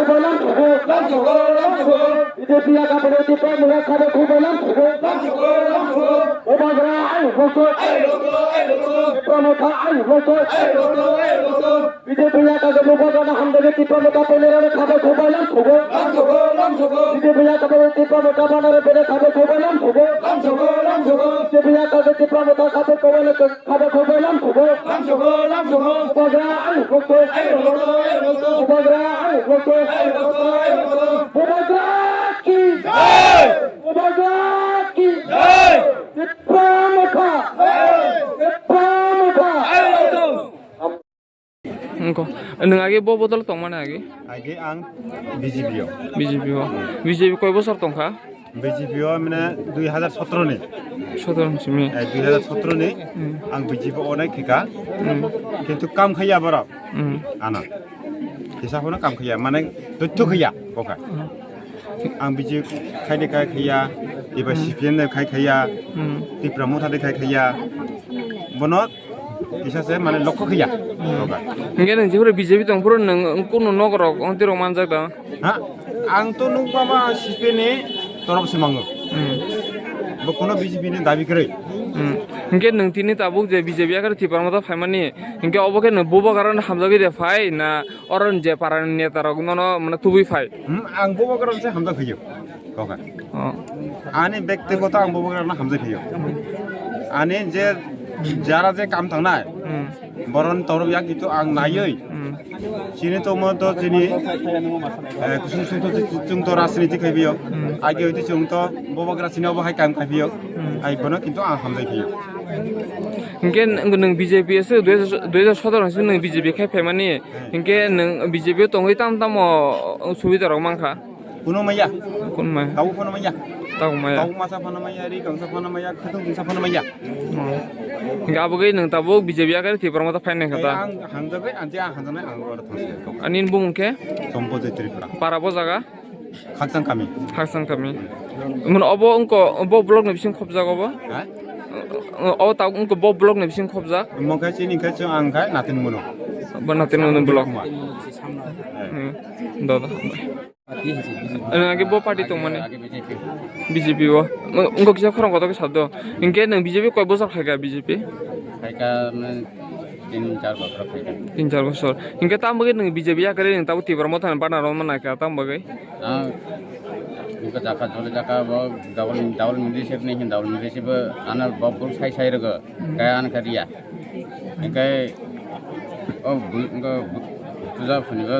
খুবাইলাম সুগো BJP একা বলে দিতে মুখে খাবে খুবাইলাম সুগো ওবাগরা আই বসো প্রমোটা আই বসো বিজেপি একা বলে মুখে হামদাকে টিপ্রমোটা পেলে খাবে খুবাইলাম সুগো বিজেপি একা বলে টিপ্রমোটা বানারে পেলে খাবে খুবাইলাম সুগো বিজেপি একা বলে টিপ্রমোটা খাবে খুবাইলাম সুগো ওবাগরা আই বসো ওবাগরা আই বসো ওবাগরা কি জয় ওবাগরা কি জয় টিপ্রমোটা neng agi bo botol tong mana agi ang BJP BJP koi bosor tong kha BJP মানে 2017 নি 17 simi 2017 নি ang BJP অনেক ঠিকা কিন্তু কাম খাইয়া বড় আনা হিসাব হলো কাম খাইয়া মানে তথ্য খাইয়া বকা ang BJP খাইতে খাইয়া এবার CPN খাইয়া টিপ্রমোটা খাইয়া বনত kisase মানে লক্ষ্য খাইয়া বকা ngen jibure BJP tong puro neng kuno nogrok ontiro manjak da ha ang to nungpa ma CPN ni torop simango bo kono BJP ni dabi করে ngen neng tini tabuk je BJP akar tipramata phaimani nge oboke ne bobo karon hamjagi de phai na oron je paran neta rok no মানে তুবি phai ang bobo karon se hamja khaiyo বকা ani ব্যক্তিগত ang bobo karon hamja khaiyo ani je যারা যে কাম থাকনায় বরণ তরবিয়া কিন্তু আং নাইयै চিনি তো মত চিনি কুসুম সুম তো जों তো রাজনীতি খাইবিও আগে হইতে जों তো ববগ্রা চিনি অবহাই কাম খাইবিও আইবনো কিন্তু আং হামজাই খাইयो ইনকে নং BJP এসে 2017 সে নং BJP খাইফাই মানি ইনকে নং BJP তংই তাম তাম সুবিধা রক মাংখা কোনো মাইয়া কোন মাই তাও কোনো মাইয়া তাও মাসা কোনো মাইয়া রি গংসা কোনো মাইয়া খাতুং দিসা কোনো মাইয়া ইনকে আবগৈ নং তাবো BJP akar tipramata phainai khata ang hanjabai anti ang hanjane ang gor thangse anin bumke সম্পদে ত্রিপুরা parabo jaga খাকসাং কামি mun obo unko bo blog ne bising khobjak obo ha o ta unko bo blog ne bising khobjak মখাই চিনি খাইছো আং খাই নাতিন মুনো banatin no blog দাদা আগে bo party tong mane BJP o unko kisa khorong koto ke saddo inke nang BJP koi bosor khaiga BJP খাইকা তিন চার বছর খাইকা 3-4 bosor inke tambage nang BJP akare nang tabu tipramata banaron manaka tambage ఇంకా জাকা জলে জাকা double মিলিশিপ নি double মিলিশিপ আনার bubble সাই রগ গায় আন কারিয়া একাই ও পূজা ফুনিব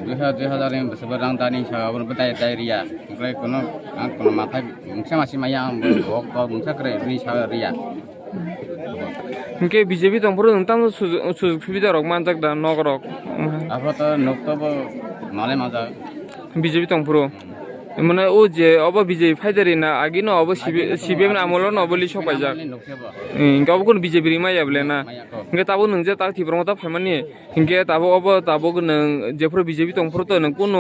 2000 এর বছর রাং দানি সাবন বতাই দাইরিয়া একাই কোনো মাথায় মুখে মাসি মাইয়া বক মুখা করে নি সারিয়া inke BJP tong puro nang tam সুবিধা রক manjak da nogrok আপাতত নক্তব মালে মাজা BJP tong puro মানে ও যে অব BJP ফাইদারি না আগে না অব CPM আমল না অবলি সবাইজাক ইনকে অব কোন BJP রিমাই যাবলে না ইনকে তাবো নং যে তা টিপ্রমতা ফাইমানি ইনকে তাবো নং যেফোর BJP তংফোর তো নং কোন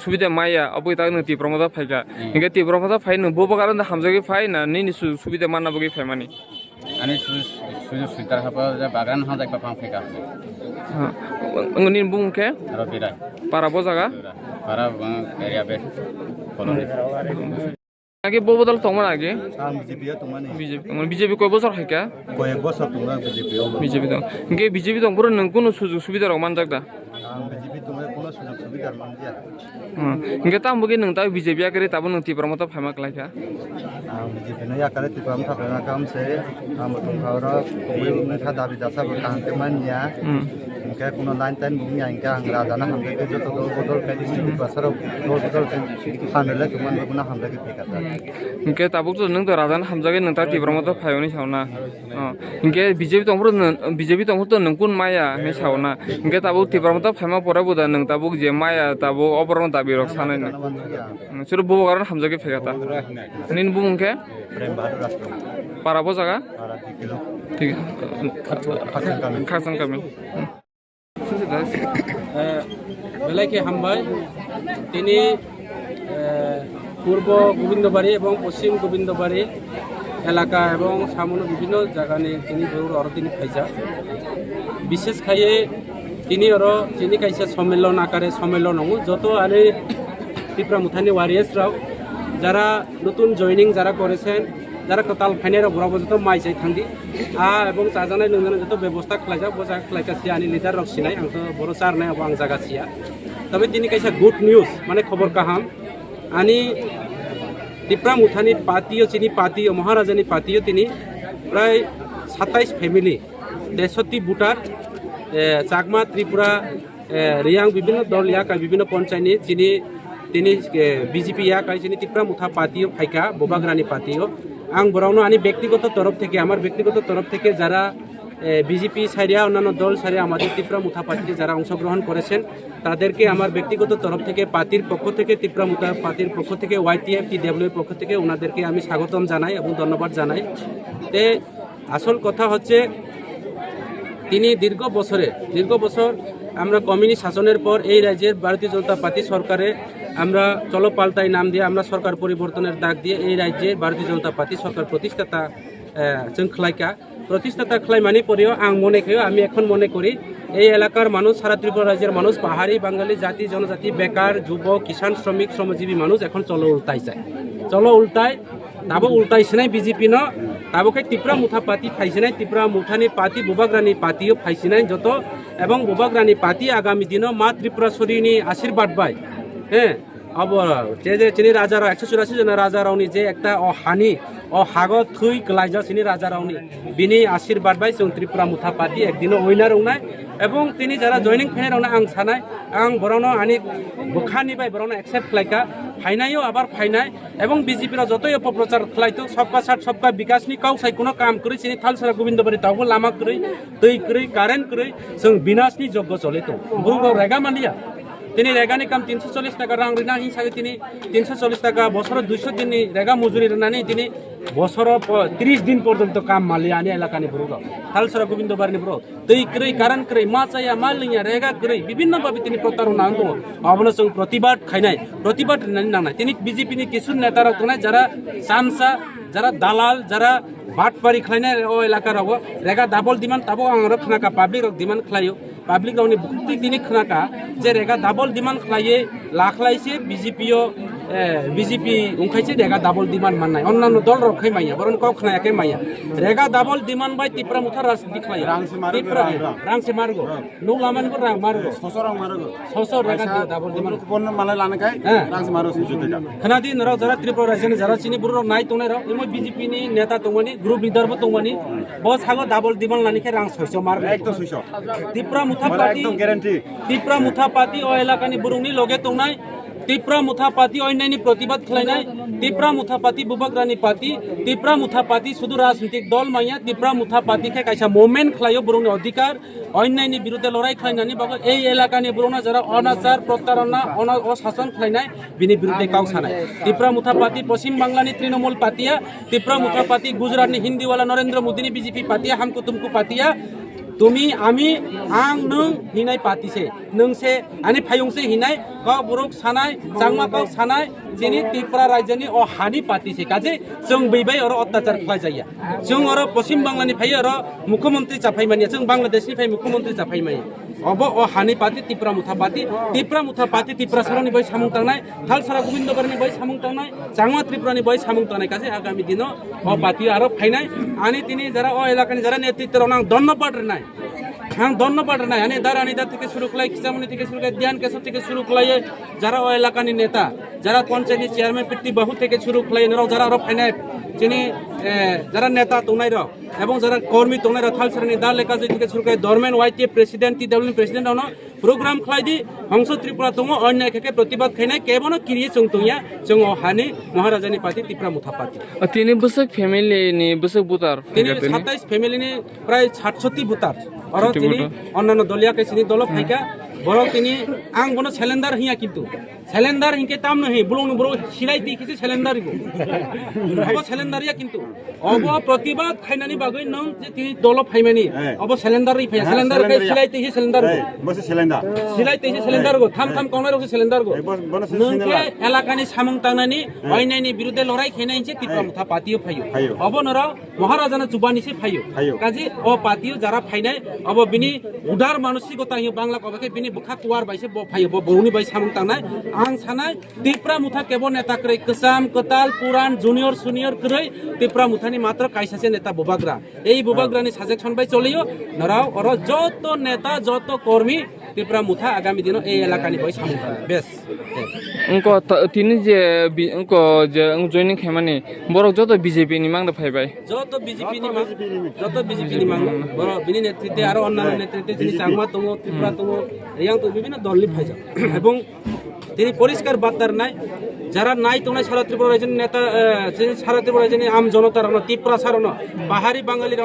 সুবিধা মাইয়া অব তা নং টিপ্রমতা ফাইকা ইনকে টিপ্রমতা ফাই নং বব কারণ হামজাগে ফাই না নিনি সুবিধা মানা বগে ফাইমানি আনি সুযোগ সুবিধার হাবা বাগান হাজাক বা পাম ফাইকা ngni bungke R বিরাই parabo jaga para area be koloni আগে bo bodol tongman age ang BJP তোমানে BJP koi bosor khaika কয়েক বছর তোমরা BJP tong inke BJP tong puro nang kono sujog subida rok manjak da ang BJP তোমরা কোনো সুযোগ সুবিধার মান দিয়া inke tamboge nang ta BJP akare tabo nang tipramata phaimak laika ang BJP na yakare tipram thapena kam se am tum khawra koi me tha dabi dasa ba kan te mania inke কোনো line টাইন বুমি আইকা ang রাজানা হামকে যত বদল কাই দিছি বছর বদল খানলে তোমান বনা হামকে ফেকাতা inke tabuk to nang to rajan hamjage nang ta tipramata phaioni sauna inke BJP tong puro to nang kun maya he sauna inke tabuk tipramata phaima pora boda nang tabuk je maya tabuk oboron dabi rok sanai na suru bobo karon hamjage fekata nin bumke প্রেম বাহাদুর রাষ্ট্র parabo jaga para kilo ঠিক খাকসাং কামি বেলাইকে হামবাই তিনি পূর্ব গোবিন্দবাড়ি এবং পশ্চিম গোবিন্দবাড়ি এলাকা এবং সামনে বিভিন্ন জায়গা নিয়ে তিনি বহু অরদিন খাইছা বিশেষ খাইয়ে তিনি আরো যিনি কাইসে সম্মেলন আকারে সম্মেলন হবো যত আরে ত্রিপুরা মুথানি ওয়ারিয়ার্স রাও যারা নতুন জয়নিং যারা করেছেন যারা কতাল ফাইনের বরাবর যত মাই চাই থাকি এবং চাজানাय लोंजानाय যত ব্যবস্থা খাইজা বজা খাইকাছি আনি লিডার রকছিনাই আं তো বড় চার নাই আং জাগাছিয়া তবে তিনি কাইসা গুড নিউজ মানে খবর কাহাম আনি ত্রিপুরা মুথানি পার্টিও চিনি পার্টিও মহারাজানি পার্টিও তিনি প্রায় 27 ফ্যামিলি 63 ভোটার চাকমা ত্রিপুরা রিয়াং বিভিন্ন দল ইয়াকাই বিভিন্ন পঞ্চায়েতনি চিনি তিনি বিজেপি ইয়াকাই চিনি ত্রিপুরা মুথা পার্টিও ফাইকা বোবাগ্রানি পার্টিও আং বরাউনো আনি ব্যক্তিগত তরফ থেকে আমার ব্যক্তিগত তরফ থেকে যারা বিজেপি সারিয়া অন্যান্য দল সারিয়া আমাদের ত্রিপুরা মুথা পার্টিতে যারা অংশগ্রহণ করেছেন তাদেরকে আমার ব্যক্তিগত তরফ থেকে পার্টির পক্ষ থেকে ত্রিপুরা মুথা পার্টির পক্ষ থেকে ওয়াইটিএফ টিডব্লিউর পক্ষ থেকে ওনাদেরকে আমি স্বাগতম জানাই এবং ধন্যবাদ জানাই তে আসল কথা হচ্ছে তিনি দীর্ঘ বছর আমরা কমিউনিস্ট শাসনের পর এই রাজ্যের ভারতীয় জনতা পার্টি সরকারে আমরা চলো পাল্টাই নাম দিয়ে আমরা সরকার পরিবর্তনের ডাক দিয়ে এই রাজ্যে ভারতীয় জনতা পার্টি সরকার প্রতিষ্ঠাতা जों খালাইকা প্রতিষ্ঠাতা খালাইমানি পরেও আং মনে করি আমি এখন মনে করি এই এলাকার মানুষ সারা ত্রিপুরা রাজ্যের মানুষ পাহাড়ি বাঙালি জাতি জনজাতি বেকার যুবক কিষাণ শ্রমিক শ্রমজীবী মানুষ এখন চলো উল্টাই চায় চলো উল্টাই তাবো উল্টাইছে নাই বিজেপি ন তাবোকে ত্রিপুরা মুথা পার্টি ফাইছে নাই ত্রিপুরা মুথানি পার্টি বোবাগ্রানি পার্টিও ফাইছে নাই যত এবং বোবাগ্রানি পার্টি আগামী দিনও মা ত্রিপুরাশ্বরীনি আশীর্বাদ বাই হ্যাঁ अब जे चिनी राजा राव 184 जना राजा रावनि जे एकटा हानि हाग थुई गलाइजा चिनी राजा रावनि बिनि आशीर्बाद बाय जों त्रिपुरा मुथा पार्टी एकदिन उइनार उनाय এবং তিনি যারা জয়নিং ফেনার আং সানায় আং বরনো আনি বুখানি বাই বরনো একসেপ্ট খাইকা ফাইনাইও আবার ফাইনাই এবং বিজেপির যতই অপপ্রচার খাইতো সবকা সাথ সবকা বিকাশনি কাউ সাই কোনো কাম করি চিনি থালসরা গোবিন্দবাড়ি তাও লামা করি दै করি কারেন্ট করি जों বিনাশনি যোগ্য চলিত বুরগাও রেগা মানিয়া তিনি রেগানি কাম 340 টাকা রাং রিনা হিসাবে তিনি 340 টাকা বছর 200 দিন রেগা মজুরি রানি তিনি বছর 30 দিন পর্যন্ত কাম মালি আনি এলাকানি বুরগাও থালসরা গোবিন্দবাড়ি বুরগাও दै করি কারেন্ট করি মা চাইয়া মাল লিয়া রেগা করি বিভিন্ন ভাবে তিনি প্রতারণা আনতো অবনা जों প্রতিবাদ খাইনাই প্রতিবাদ নানাই তিনি বিজেপি নি কিছু নেতারা তো যারা চামচা যারা দালাল যারা বাটপারি খাইনাই ও এলাকার রেগা ডাবল ডিমান্ড তাবো আং রখনাকা পাবলিক রক ডিমান্ড খাইयो পাবলিক রাউনি বুকতি তিনি খনাকা যে রেগা ডাবল ডিমান্ড খাইয়ে লাখলাইছে বিজেপি উংখাইছে রেগা ডাবল ডিমান্ড মাননাই অন্যান্য দল রখাই মাইয়া বরং কক খনায়াকে মাইয়া রেগা ডাবল ডিমান্ড বাই ত্রিপুরা মুথা রাজনীতি খাইয়া ত্রিপুরা রাংসে মারগো নো লামানগো রাং মারগো সসরাং মারগো সসর রেগা ডাবল ডিমান্ড কোন মানে লানকাই রাংসে মারো সুজুতিকা খনাদি নরাও যারা ত্রিপুরা রাজ্যনি যারা চিনি বুরো নাই তনে রাও ইমো বিজেপি নি নেতা তংমানি গ্রুপ লিডারবো তংমানি বস হাগো ডাবল ডিমান্ড লানিকে রাং 600 মার একদম 600 ত্রিপুরা মুথা পার্টি একদম গ্যারান্টি ত্রিপুরা মুথা পার্টি ও এলাকানি বুরুংনি লগে তংনাই ত্রিপুরা মুথা পার্টি অন্যান্য প্রতিবাদ খাইনাই ত্রিপুরা মুথা পার্টি বুবাগ্রানি পার্টি ত্রিপুরা মুথা পার্টি শুধু রাজনৈতিক দল মাইয়া ত্রিপুরা মুথা পার্টিকে কাইসা মুভমেন্ট খাইও বুরুংনি অধিকার অন্যান্য বিরুদ্ধে লড়াই খাইনানি বাবা এই এলাকানি বুরুংনা যারা অনাচার প্রতারণা অশাসন খাইনাই বিনি বিরুদ্ধে কাউ সানাই ত্রিপুরা মুথা পার্টি পশ্চিম বাংলানি তৃণমূল পার্টিয়া ত্রিপুরা মুথা পার্টি গুজরাটনি হিন্দিওয়ালা নরেন্দ্র মোদিনি বিজেপি পার্টিয়া হামকু তুমকু পার্টিয়া তুমি আমি আং নং হিনাই পাতিছে নংसे आनी फायंसे हिनाय गाव बरक सानाय जांमा गाव सानाय जेनि त्रिपुरा राज्यनि अ हानि पातिसे काजे जों बैबाय अर अत्याचार खालाय जाया जों अर पश्चिम बांलानि फाय अर मुख्यमंत्री जाफायमानिया जों बांलादेशनि फाय मुख्यमंत्री जाफायमानिया अब अ हानि पाति त्रिपुरा मुथा पाति त्रिपुरा सरनि बाय सामुं तांनाय थालसारा गोविन्दबारनि बाय सामुं तांनाय जांमा त्रिपुरानि बाय सामुं तांनाय काजे आगामी दिन अ पाति आरो फायनाय आनी तिनि जरा अ एलाकानि जरा नेतृत्व नां धन्यवाद रनाय आं धन्यवाद रनाय आनी दारानिदा থেকে শুরু কলাই কিসামনি থেকে শুরু করে ধ্যান কেশব থেকে শুরু কলাই যারা ও এলাকানি নেতা যারা পঞ্চায়েত চেয়ারম্যান পিটি বহু থেকে শুরু কলাই নরাও যারা আরো ফাইনাই যিনি যারা নেতা তোনাই র এবং যারা কর্মী তোনাই র থালসারনি দা লেখা থেকে শুরু করে government YT president TW president on program খাই দি হংস ত্রিপুরা তং অন্যায় থেকে প্রতিবাদ খাইনাই কেবন কিরিয়ে চং তংয়া চং হানি মহারাজানি পার্টি ত্রিপুরা মুথা পার্টি তিনি বসক ফ্যামিলিনি বসক বুতার তিনি 27 ফ্যামিলিনি প্রায় 67 বুতার আর তিনি অন্যান্য দলিয়া কে চিনি দল ফাইকা বড় তিনি আং বনো সিলিন্ডার হিয়া কিন্তু সিলিন্ডার হিংকে তাম নহি বুলং বড় সিলাই দিখিছে সিলিন্ডার গো অব সিলিন্ডারিয়া কিন্তু অব প্রতিবাদ খাইনানি বাগৈ নং যে তিনি দল ফাইমানি অব সিলিন্ডার ই ফাই সিলিন্ডার কে সিলাই দিহি সিলিন্ডার গো বসে সিলিন্ডার সিলাই দিহি সিলিন্ডার গো থাম থাম কমে রকম সিলিন্ডার গো নংকে এলাকানি সামং তাংনানি অইনাইনি বিরুদ্ধে লড়াই খেনাইছে তিপ্রা মুথা পাতিও ফাইও অব নরাও মহারাজানা জুবানিছে ফাইও কাজী ও পাতিও যারা ফাইনাই অব বিনি উদার মানসিকতা হি বাংলা কবাকে বিনি বুখা কুয়ার বাইছে ব ফাইও ব বউনি বাই সামং তাংনাই आं सानाय तिप्रा मुथा केवल नेता क्रय कसाम कताल पुरान जूनियर सुनियर क्रय तिप्रा मुथानी मात्र कायसासे नेता बुबाग्रा এই বুবাগ্রানি সাজেকশন বাই চলিও নরাও অর যত নেতা যত কর্মী তিপ্রা মুথা আগামী দিন এই এলাকানি বাই সামুতা বেশ उनको তিনি যে उनको যে জয়েনিং খাইমানি বড় যত বিজেপি নি মাংদা ফাইবাই যত বিজেপি নি মাং বড় বিনি নেতৃত্বে আর অন্যান্য নেতৃত্বে যিনি চাংমা তঙ্গ ত্রিপুরা তঙ্গ ইয়াং তো বিভিন্ন দলনি ফাইজা এবং তিনি পরিষ্কার বার্তার নাই যারা নাই তোমরা সারা ত্রিপুরা রাজ্যের নেতা সারা ত্রিপুরা রাজ্যের আম জনতার তিপ্রা সারণ পাহাড়ি বাঙালির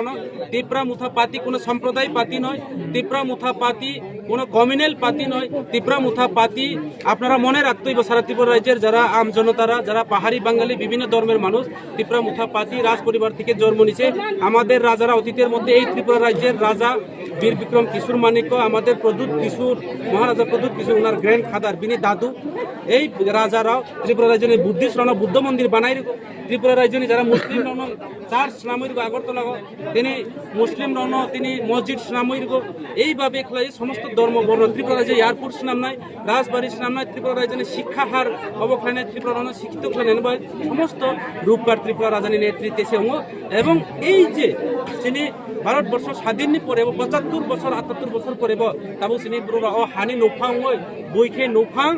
তিপ্রা মুথা পাতি কোনো সম্প্রদায় পাতি নয় তিপ্রা মুথা পাতি কোনো কমিউনাল পাতি নয় তিপ্রা মুথা পাতি আপনারা মনে রাখতে হইব সারা ত্রিপুরা রাজ্যের যারা আম জনতারা যারা পাহাড়ি বাঙালি বিভিন্ন ধর্মের মানুষ তিপ্রা মুথা পাতি রাজ পরিবার থেকে জন্ম নিছে আমাদের রাজারা অতীতের মধ্যে এই ত্রিপুরা রাজ্যের রাজা বীর বিক্রম কিশোর মানিক্য আমাদের প্রদ্যুৎ কিশোর মহারাজা প্রদ্যুৎ কিশোর ওনার গ্র্যান্ড ফাদার বিনি দাদু এই রাজারাও ত্রিপুরা রাজ্যের বুদ্ধিস্ট রণ বুদ্ধ মন্দির বানাই ত্রিপুরা রাজ্যের যারা মুসলিম রণ চার্চ নামই আগরতলা তিনি মুসলিম রণ তিনি মসজিদ নামই এইভাবে খেলাই সমস্ত ধর্ম বর্ণ ত্রিপুরা রাজ্যে এয়ারপোর্ট নাম নাই রাজবাড়ির নাম নাই ত্রিপুরা রাজ্যের শিক্ষা হার অবখানে ত্রিপুরা রণ শিক্ষিত খেলেন সমস্ত রূপকার ত্রিপুরা রাজধানী নেতৃত্বে সে এবং এই যে তিনি ভারতবর্ষ স্বাধীন পরে 75 বছর 78 বছর পরে তাবো সিনি হানি নৌফাং বইखे नौफां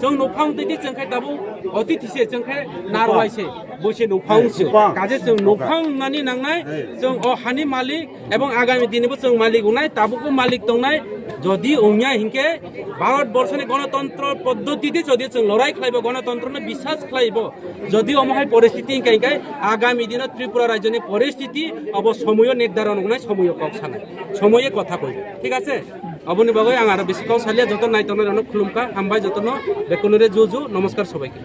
जों नौफां दैदि जोंखाय दाबो अतिथिसे जोंखाय नारवाइसे बइसे नौफां काजे जों नौफां नानि नांनाय जों हानि मालिक एवं आगामी दिनबो जों मालिक उनाय ताबुको मालिक दंनाय যদি ওমিয়া হিংকে ভারতবর্ষনি গণতন্ত্র পদ্ধতিতে যদি जों লড়াই খাইব গণতন্ত্রনে বিশ্বাস খাইব যদি অমহাই পরিস্থিতি হিংকাই আগামী দিন ত্রিপুরা রাজ্যনি পরিস্থিতি অব সময় নির্ধারণ উনাই সময় কক্সানাই সময়ে কথা কইব ঠিক আছে অবনি বাগৈ আং আর বেশি কাউ সালিয়া যত নাইতন খুলুমকা হামবাই যতন বেকনুরে জু নমস্কার সবাইকে।